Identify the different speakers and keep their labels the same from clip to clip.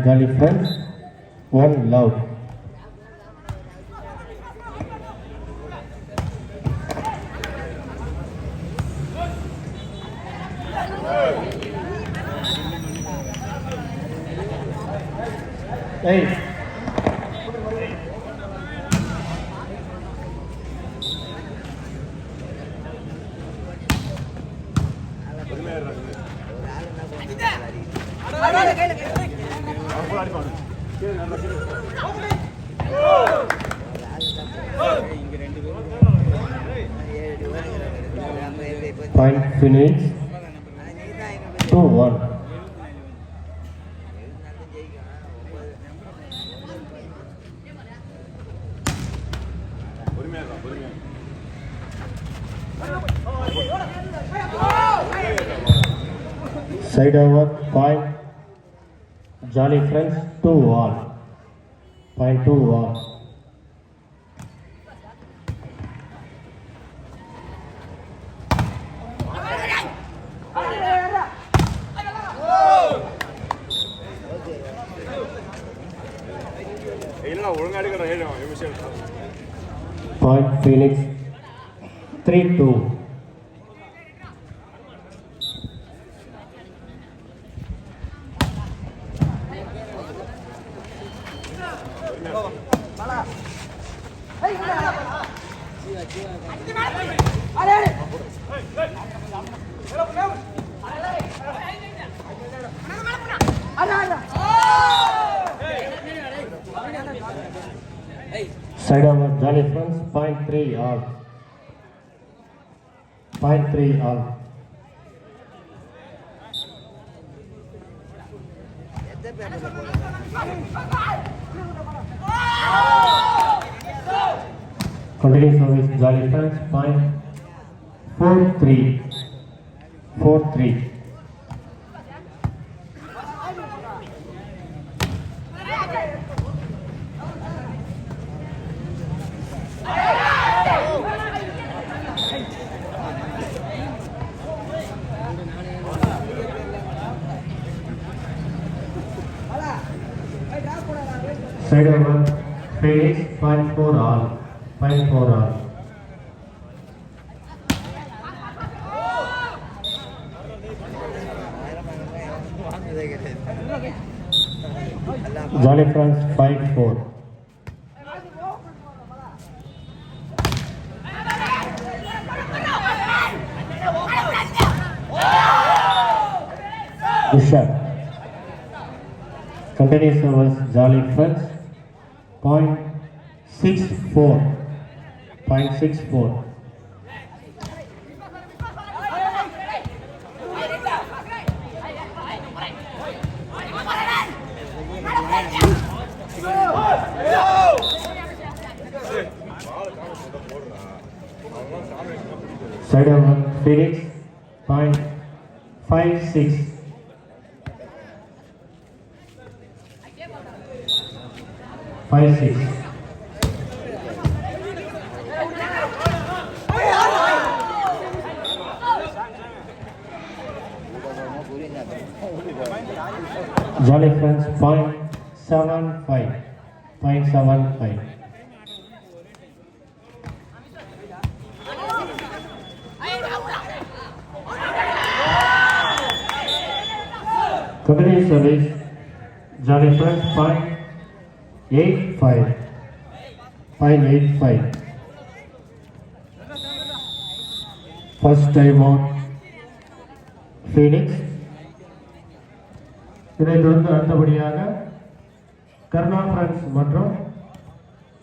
Speaker 1: Jolly Friends, one love. Hey. Point finish 2-1. Side over point Jolly Friends 2-1. Point 2-1. Point Phoenix 3-2. Side over Jolly Friends, point 3 all. Point 3 all. Continue service Jolly Friends, point 4-3. 4-3. Side over Phoenix, point 4 all. Point 4 all. Jolly Friends 5-4. Bishop. Continue service Jolly Friends, point 6-4. Point 6-4. Side over Phoenix, point 5-6. 5-6. Jolly Friends, point 7-5. Point 7-5. Continue service Jolly Friends, point 8-5. Point 8-5. First time out Phoenix. இதைத் தொடர்ந்து அடுத்தபடியாக Karuna friends மற்றும்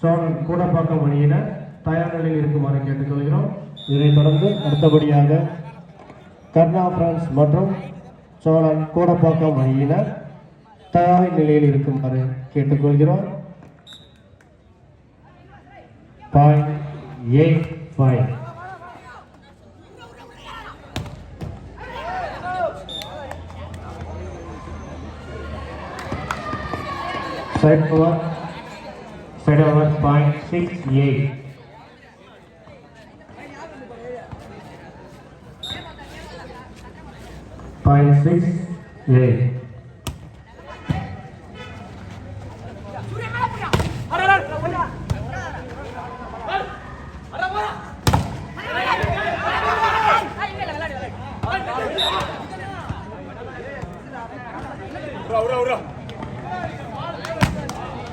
Speaker 1: சோழன் கூடப்பாக்கம் அணியினர் தயார் நிலையில் இருக்குமாறு கேட்டுக்கொள்கிறோம். இதைத் தொடர்ந்து அடுத்தபடியாக கருணா ஃப்ரெண்ட்ஸ் மற்றும் சோழன் கூடப்பாக்கம் அணியினர் தயார் நிலையில் இருக்குமாறு கேட்டுக்கொள்கிறோம். Point 8-5. Side over point 6-8. Point 6-8.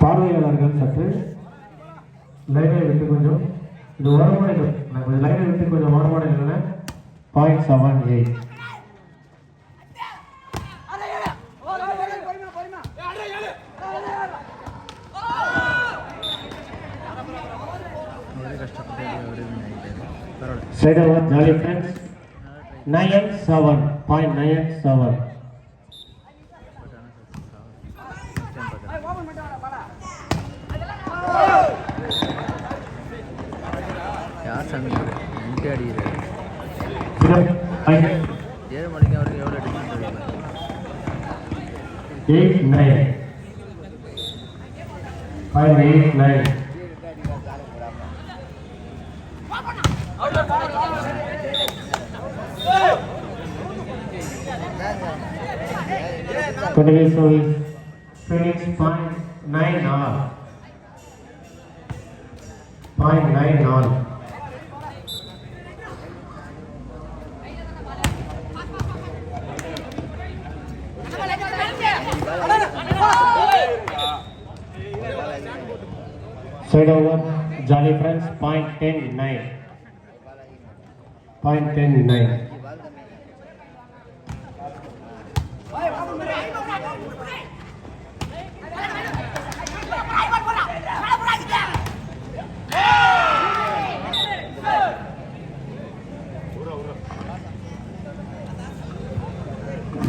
Speaker 1: பார்வையாளர்கள் சற்று லைனை விட்டு கொஞ்சம் இது ஓரமாடு கொஞ்சம் லைனை விட்டு கொஞ்சம் ஓரமாடு இல்லைன்னா 0.78. Straight over, Jolly Friends. 97.97.
Speaker 2: यार सामी इंटे अडिगिराரு 7 மணிக்கு அவருக்கு எவ்வளவு டிமாண்ட் இருக்கு
Speaker 1: 89 589. Continuous service Phoenix 0.9 all. 0.9 all. Side over Jolly Friends 0.109. 0.109.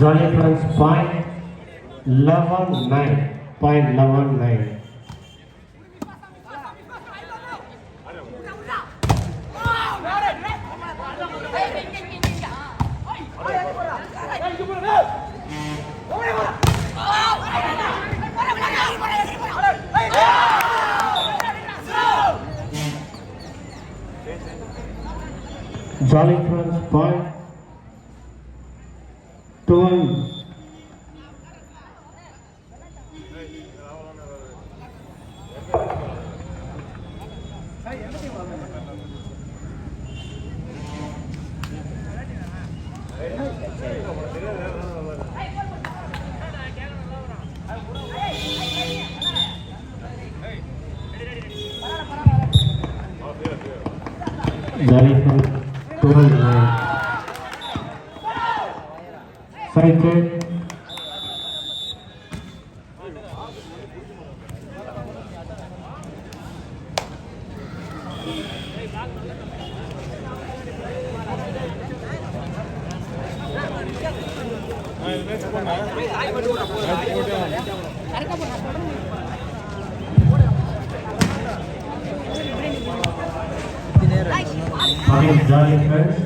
Speaker 1: Jolly Friends 0.119. 0.119. Jolly Friends 0.12. Jolly Friends 12. Cycle. Jolly Friends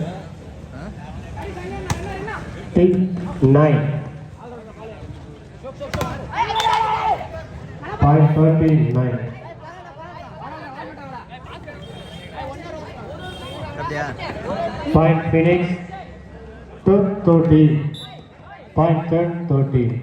Speaker 1: 9. 539. Point Phoenix 230. Point 30.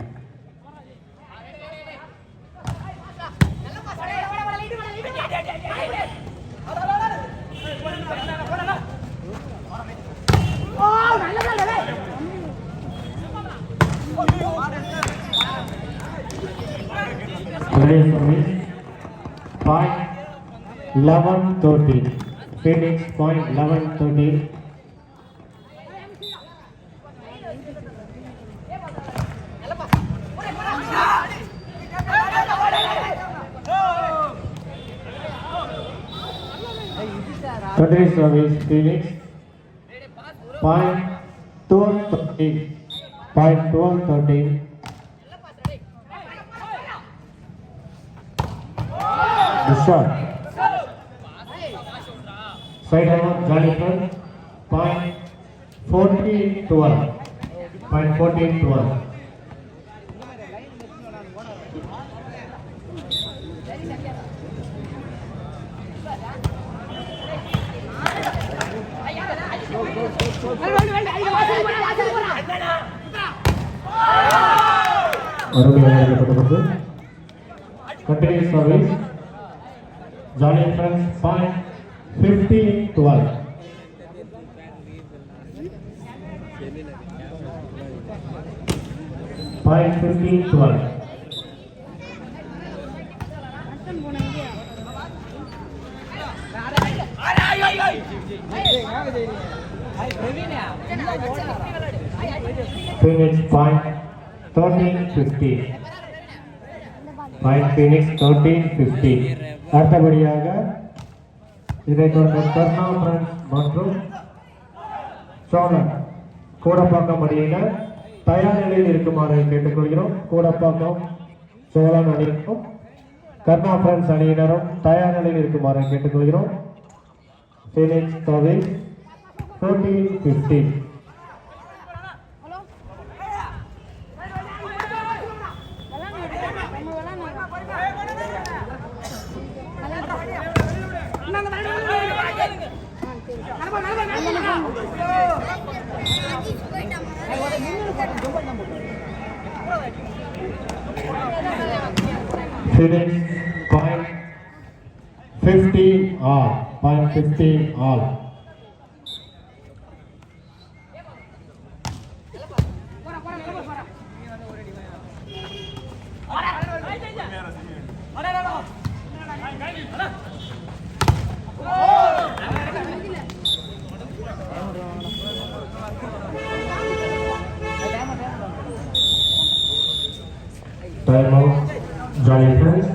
Speaker 1: Point 1130. Phoenix point 1130. Country service Phoenix point 1230. Point 1230. The shot. Side over Jolly Friends point 1412. Point 1412. Continuous service Jolly Friends point 1512. Point 15-12. Phoenix point 13-15. Point Phoenix 13-15. அடுத்தபடியாக இதைத் தொடர்ந்து கர்ணா friends மற்றும் சோழன் கூடப்பாக்கம் அணியினர் தயார் நிலையில் இருக்குமாறு கேட்டுக்கொள்கிறோம். கூடப்பாக்கம் சோழன் அணியினரும் கர்ணா ஃப்ரெண்ட்ஸ் அணியினரும் தயார் நிலையில் இருக்குமாறு கேட்டுக்கொள்கிறோம். ஃபீனிக்ஸ் தவிர 14-15. Phoenix point 15 all. Point 15 all. Time out. Jolly friends.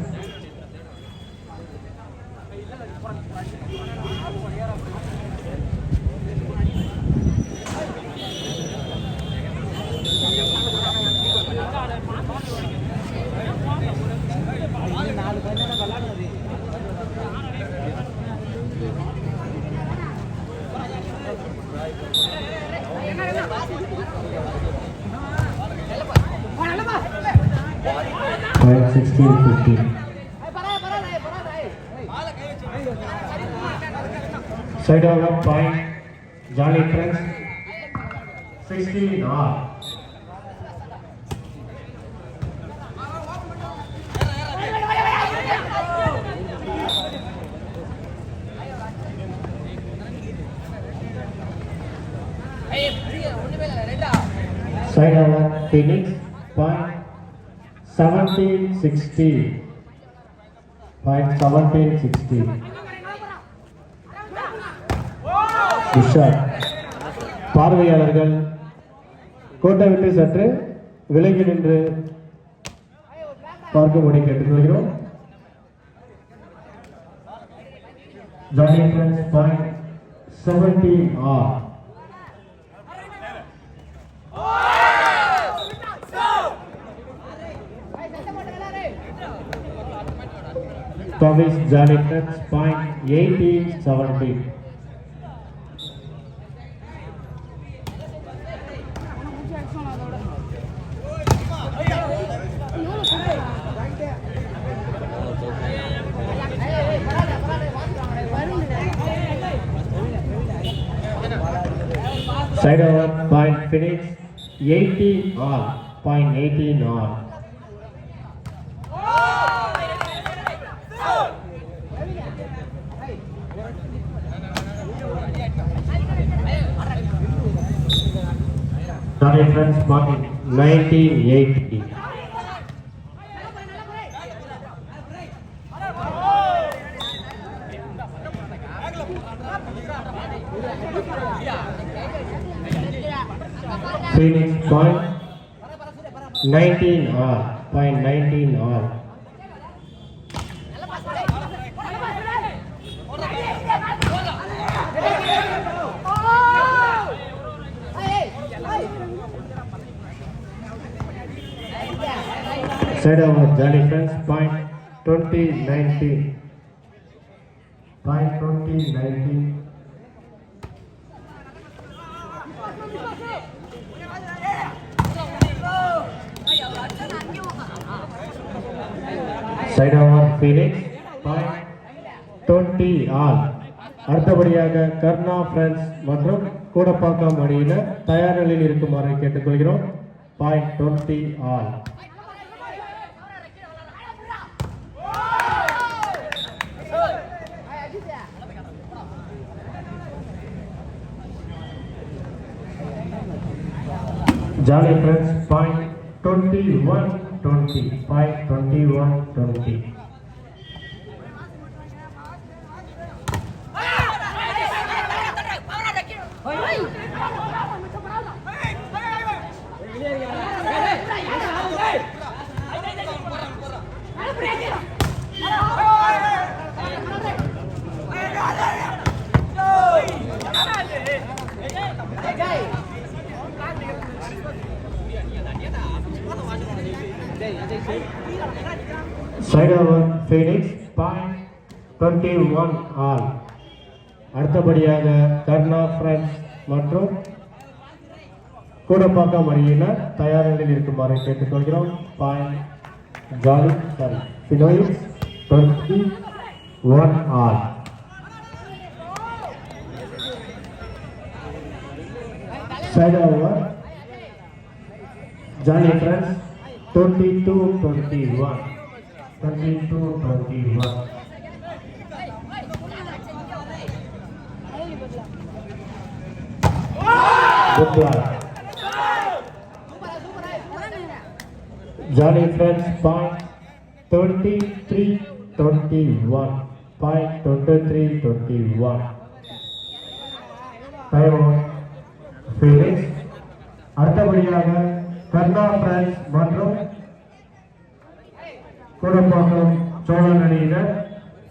Speaker 1: Point 16-15. Side over point Jolly friends 16 all. Side over Phoenix point 17-16. Point 17-16. உஷார் பார்வையாளர்கள் கோட்டை விட்டு சற்று விலகி நின்று பார்க்கும்படி கேட்டுக்கொள்கிறோம். Jolly friends point 17 R. Thomas Jolly Friends point 18-17. Side over point Phoenix 18 all. Point 18 all. Jolly Friends point 19-18. Phoenix point 19 all. Point 19 all. Side over Jolly Friends point 20-19. Point 20-19. Side over Phoenix point 20 all. அடுத்தபடியாக கர்ணா friends மற்றும் கூடப்பாக்கம் அணியினர் தயார் நிலையில் இருக்குமாறு கேட்டுக்கொள்கிறோம். Point 20 all. Jolly Friends point 21-20. Point 21-20. Side over Phoenix. Point 21 all. அடுத்தபடியாக கர்ணா friends மற்றும் கூடப்பாக்கம் அணியினர் தயார் நிலையில் இருக்குமாறு கேட்டுக்கொள்கிறோம். Point jolly sorry Phoenix 21 all. Side over jolly friends 22-21. 22-21. Good ball. Jolly Friends point 23-21. Point 23-21. Time out. Phoenix. அடுத்தபடியாக கர்ணா ஃப்ரெண்ட்ஸ் மற்றும் கூடப்பாக்கம் சோழன் அணியினர்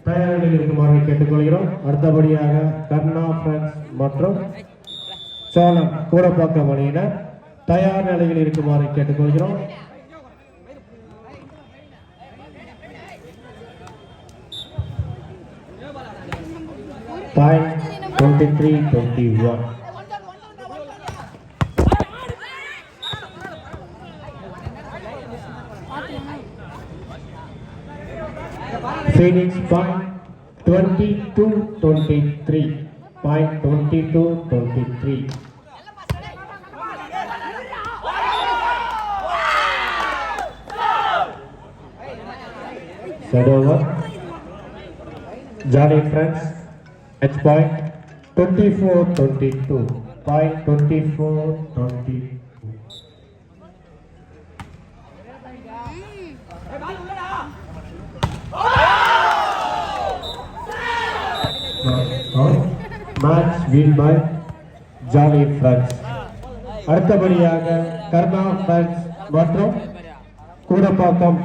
Speaker 1: தயார் நிலையில் இருக்குமாறு கேட்டுக்கொள்கிறோம். அடுத்தபடியாக கர்ணா ஃப்ரெண்ட்ஸ் மற்றும் சோழன் கூடப்பாக்கம் அணியினர் தயார் நிலையில் இருக்குமாறு கேட்டுக்கொள்கிறோம். Time 23-21. Phoenix point 22-23. Point 22-23. Set over. Johnny Friends. Match point 24-22. Point 24-22. Match win by Johnny Friends. அடுத்தபடியாக கர்ணா ஃப்ரெண்ட்ஸ் மற்றும் கூடப்பாக்கம்